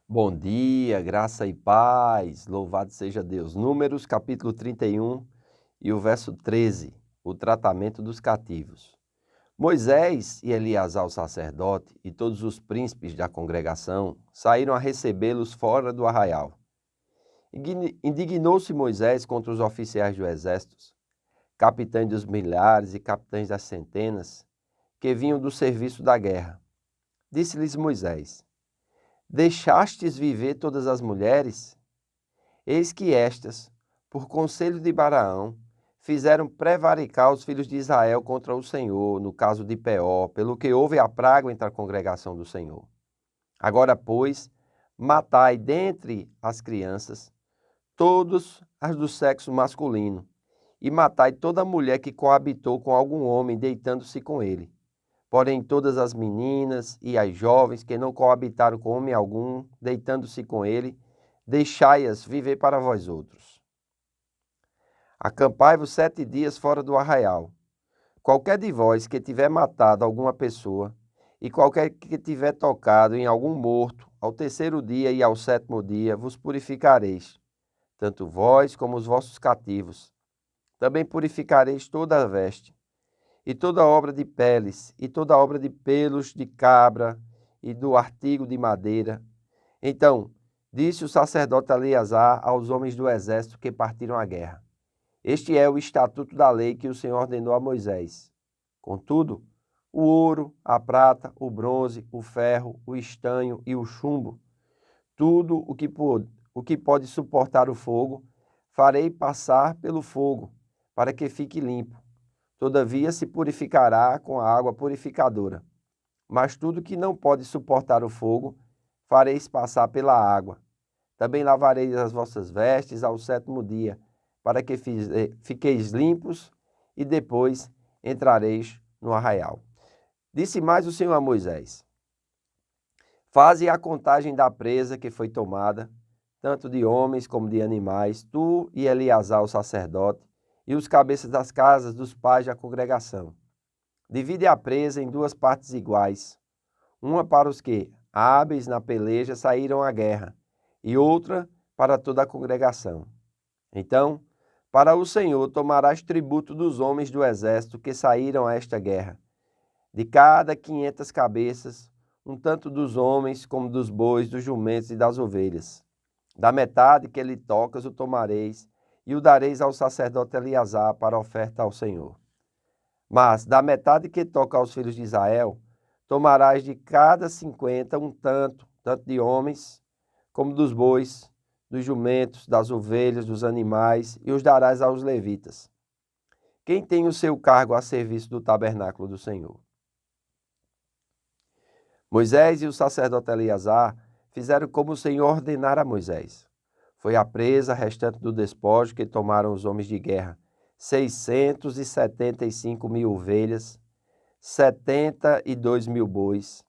Bom dia, graça e paz, louvado seja Deus. Números capítulo 31 e o verso 13, o tratamento dos cativos. Moisés e Eleazar o sacerdote e todos os príncipes da congregação saíram a recebê-los fora do arraial. Indignou-se Moisés contra os oficiais do exército, capitães dos milhares e capitães das centenas, que vinham do serviço da guerra. Disse-lhes Moisés: Deixastes viver todas as mulheres? Eis que estas, por conselho de Baraão, fizeram prevaricar os filhos de Israel contra o Senhor, no caso de Peor, pelo que houve a praga entre a congregação do Senhor. Agora, pois, matai dentre as crianças todas as do sexo masculino, e matai toda mulher que coabitou com algum homem, deitando-se com ele. Porém, todas as meninas e as jovens que não coabitaram com homem algum, deitando-se com ele, deixai-as viver para vós outros. Acampai-vos 7 dias fora do arraial. Qualquer de vós que tiver matado alguma pessoa, e qualquer que tiver tocado em algum morto, ao 3º dia e ao 7º dia, vos purificareis, tanto vós como os vossos cativos. Também purificareis toda a veste, e toda obra de peles, e toda obra de pelos de cabra, e do artigo de madeira. Então, disse o sacerdote Eleazar aos homens do exército que partiram à guerra: Este é o estatuto da lei que o Senhor ordenou a Moisés. Contudo, o ouro, a prata, o bronze, o ferro, o estanho e o chumbo, tudo o que pode suportar o fogo, farei passar pelo fogo, para que fique limpo. Todavia se purificará com a água purificadora. Mas tudo que não pode suportar o fogo, fareis passar pela água. Também lavareis as vossas vestes ao 7º dia, para que fiqueis limpos, e depois entrareis no arraial. Disse mais o Senhor a Moisés: Faze a contagem da presa que foi tomada, tanto de homens como de animais, tu e Eleazar o sacerdote, e os cabeças das casas dos pais da congregação. Divide a presa em 2 partes iguais, uma para os que, hábeis na peleja, saíram à guerra, e outra para toda a congregação. Então, para o Senhor tomarás tributo dos homens do exército que saíram a esta guerra, de cada 500 cabeças, um tanto dos homens como dos bois, dos jumentos e das ovelhas. Da metade que lhe tocas o tomareis, e o dareis ao sacerdote Eleazar para oferta ao Senhor. Mas da metade que toca aos filhos de Israel, tomarás de cada 50 um tanto de homens, como dos bois, dos jumentos, das ovelhas, dos animais, e os darás aos levitas, quem tem o seu cargo a serviço do tabernáculo do Senhor. Moisés e o sacerdote Eleazar fizeram como o Senhor ordenara a Moisés. Foi a presa restante do despojo que tomaram os homens de guerra, 675.000 ovelhas, 72.000 bois,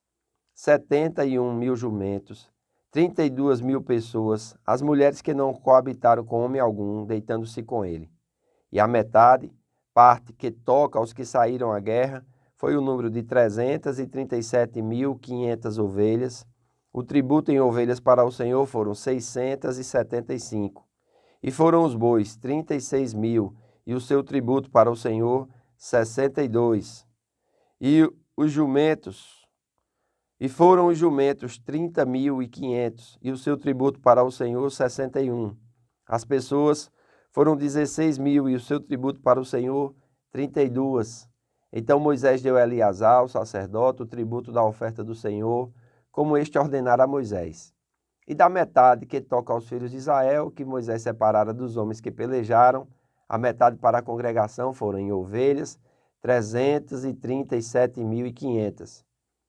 71.000 jumentos, 32.000 pessoas, as mulheres que não coabitaram com homem algum, deitando-se com ele. E a metade, parte que toca aos que saíram à guerra, foi o número de 337.500 ovelhas. O tributo em ovelhas para o Senhor foram 675. E foram os bois, 36.000, e o seu tributo para o Senhor, 62. E foram os jumentos, 30.500, e o seu tributo para o Senhor, 61. As pessoas foram 16.000, e o seu tributo para o Senhor, 32. Então Moisés deu a Eleazar, o sacerdote, o tributo da oferta do Senhor, como este ordenara a Moisés. E da metade que toca aos filhos de Israel, que Moisés separara dos homens que pelejaram, a metade para a congregação foram em ovelhas, 337.500,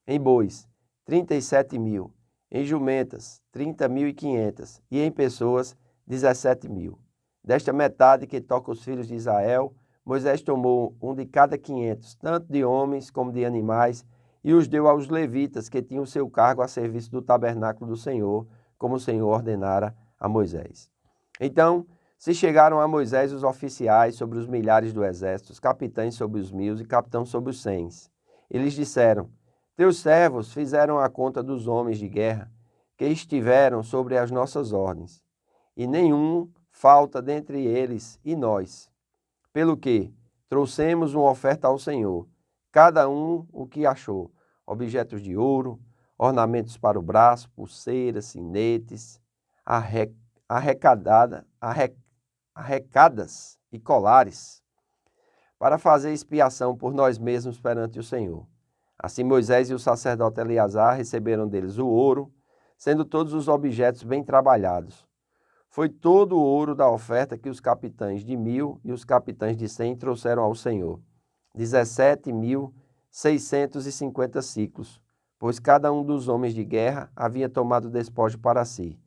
em bois, 37.000, em jumentas, 30.500, e em pessoas, 17.000. Desta metade que toca os filhos de Israel, Moisés tomou um de cada 500, tanto de homens como de animais, e os deu aos levitas, que tinham seu cargo a serviço do tabernáculo do Senhor, como o Senhor ordenara a Moisés. Então, se chegaram a Moisés os oficiais sobre os milhares do exército, os capitães sobre os 1.000 e capitães sobre os 100. Eles disseram: Teus servos fizeram a conta dos homens de guerra, que estiveram sobre as nossas ordens, e nenhum falta dentre eles e nós. Pelo que trouxemos uma oferta ao Senhor, cada um o que achou, objetos de ouro, ornamentos para o braço, pulseiras, sinetes, arrecadas e colares, para fazer expiação por nós mesmos perante o Senhor. Assim Moisés e o sacerdote Eleazar receberam deles o ouro, sendo todos os objetos bem trabalhados. Foi todo o ouro da oferta que os capitães de 1000 e os capitães de 100 trouxeram ao Senhor, 17.650 siclos, pois cada um dos homens de guerra havia tomado despojo para si.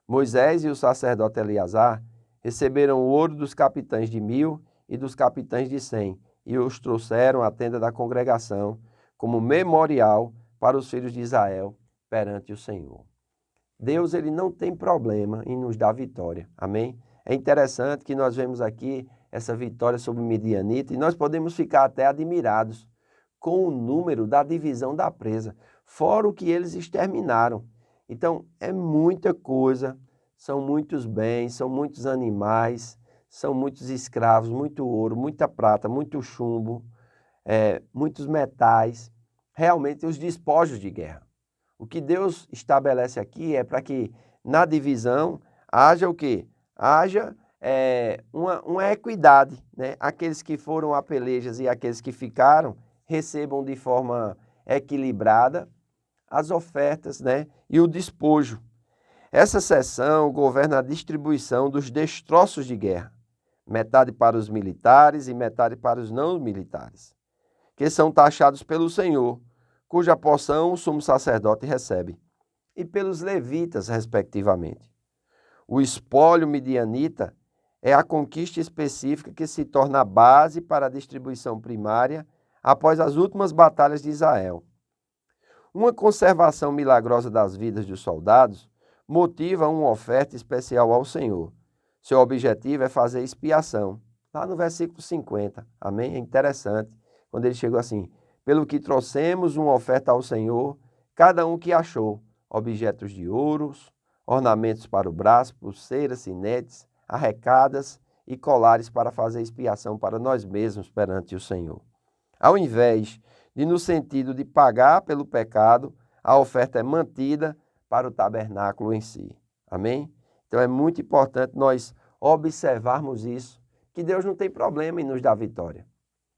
Moisés e o sacerdote Eleazar receberam o ouro dos capitães de 1000 e dos capitães de 100 e os trouxeram à tenda da congregação como memorial para os filhos de Israel perante o Senhor. Deus, ele não tem problema em nos dar vitória, amém? É interessante que nós vemos aqui essa vitória sobre Midianita e nós podemos ficar até admirados com o número da divisão da presa, fora o que eles exterminaram. Então, é muita coisa, são muitos bens, são muitos animais, são muitos escravos, muito ouro, muita prata, muito chumbo, muitos metais, realmente os despojos de guerra. O que Deus estabelece aqui é para que na divisão haja o quê? Haja uma equidade, né? Aqueles que foram a pelejas e aqueles que ficaram recebam de forma equilibrada as ofertas, né? E o despojo. Essa seção governa a distribuição dos destroços de guerra, metade para os militares e metade para os não militares, que são taxados pelo Senhor, cuja porção o sumo sacerdote recebe, e pelos levitas, respectivamente. O espólio midianita é a conquista específica que se torna a base para a distribuição primária após as últimas batalhas de Israel. Uma conservação milagrosa das vidas dos soldados motiva uma oferta especial ao Senhor. Seu objetivo é fazer expiação. Lá no versículo 50, amém? É interessante, quando ele chegou assim: pelo que trouxemos uma oferta ao Senhor, cada um que achou, objetos de ouros, ornamentos para o braço, pulseiras, sinetes, arrecadas e colares para fazer expiação para nós mesmos perante o Senhor. Ao invés de no sentido de pagar pelo pecado, a oferta é mantida para o tabernáculo em si. Amém? Então é muito importante nós observarmos isso, que Deus não tem problema em nos dar vitória.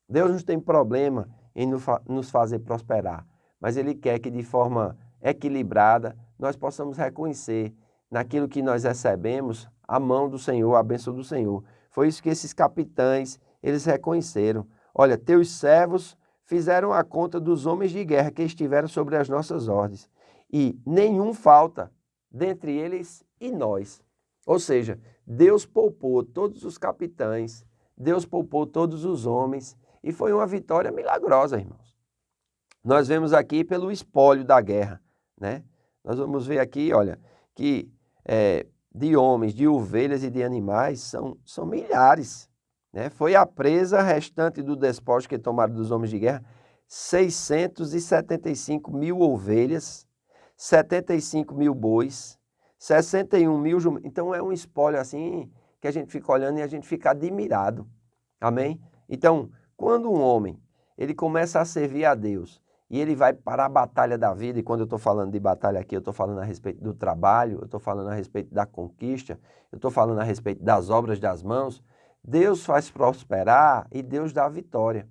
Deus não tem problema em nos fazer prosperar, mas Ele quer que de forma equilibrada nós possamos reconhecer naquilo que nós recebemos a mão do Senhor, a bênção do Senhor. Foi isso que esses capitães, eles reconheceram. Olha, teus servos fizeram a conta dos homens de guerra que estiveram sobre as nossas ordens, e nenhum falta dentre eles e nós. Ou seja, Deus poupou todos os capitães, Deus poupou todos os homens, e foi uma vitória milagrosa, irmãos. Nós vemos aqui pelo espólio da guerra, né? Nós vamos ver aqui, olha, que de homens, de ovelhas e de animais são milhares, né? Foi a presa restante do despojo que tomaram dos homens de guerra, 675 mil ovelhas, 75 mil bois, 61 mil jumentos. Então é um espólio assim que a gente fica olhando e a gente fica admirado. Amém? Então, quando um homem ele começa a servir a Deus e ele vai para a batalha da vida, e quando eu estou falando de batalha aqui, eu estou falando a respeito do trabalho, eu estou falando a respeito da conquista, eu estou falando a respeito das obras das mãos, Deus faz prosperar e Deus dá a vitória.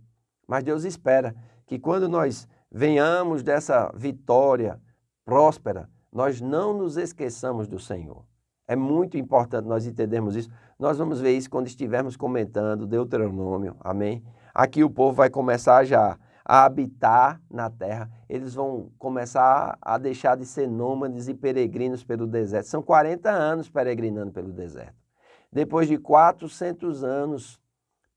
Mas Deus espera que quando nós venhamos dessa vitória próspera, nós não nos esqueçamos do Senhor. É muito importante nós entendermos isso. Nós vamos ver isso quando estivermos comentando Deuteronômio, amém? Aqui o povo vai começar já a habitar na terra, eles vão começar a deixar de ser nômades e peregrinos pelo deserto. São 40 anos peregrinando pelo deserto. Depois de 400 anos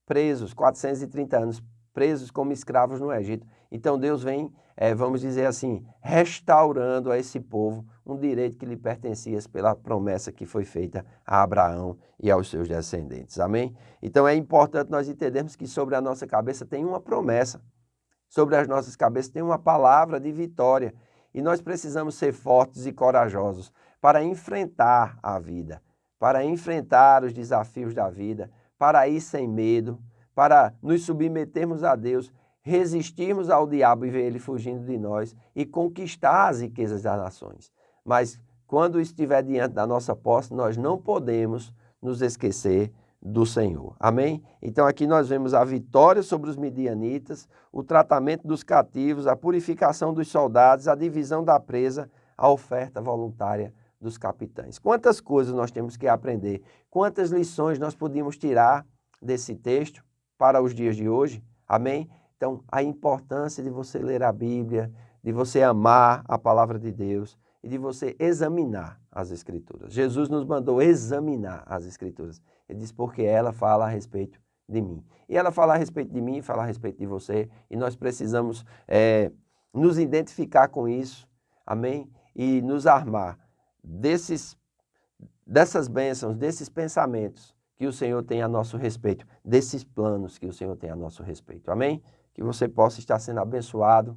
presos, 430 anos presos como escravos no Egito. Então Deus vem, vamos dizer assim, restaurando a esse povo um direito que lhe pertencia pela promessa que foi feita a Abraão e aos seus descendentes. Amém? Então é importante nós entendermos que sobre a nossa cabeça tem uma promessa. Sobre as nossas cabeças tem uma palavra de vitória. E nós precisamos ser fortes e corajosos para enfrentar a vida, para enfrentar os desafios da vida, para ir sem medo, para nos submetermos a Deus, resistirmos ao diabo e ver ele fugindo de nós e conquistar as riquezas das nações. Mas quando estiver diante da nossa posse, nós não podemos nos esquecer do Senhor. Amém? Então aqui nós vemos a vitória sobre os midianitas, o tratamento dos cativos, a purificação dos soldados, a divisão da presa, a oferta voluntária dos capitães. Quantas coisas nós temos que aprender, quantas lições nós podíamos tirar desse texto para os dias de hoje. Amém? Então a importância de você ler a Bíblia, de você amar a palavra de Deus e de você examinar as Escrituras. Jesus nos mandou examinar as Escrituras. Ele diz porque ela fala a respeito de mim. E ela fala a respeito de mim, fala a respeito de você. E nós precisamos nos identificar com isso. Amém? E nos armar dessas bênçãos, desses pensamentos que o Senhor tem a nosso respeito, desses planos que o Senhor tem a nosso respeito. Amém? Que você possa estar sendo abençoado.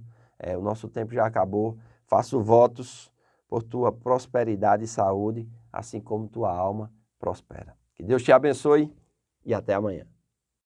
O nosso tempo já acabou. Faço votos por tua prosperidade e saúde, assim como tua alma prospera. Que Deus te abençoe e até amanhã.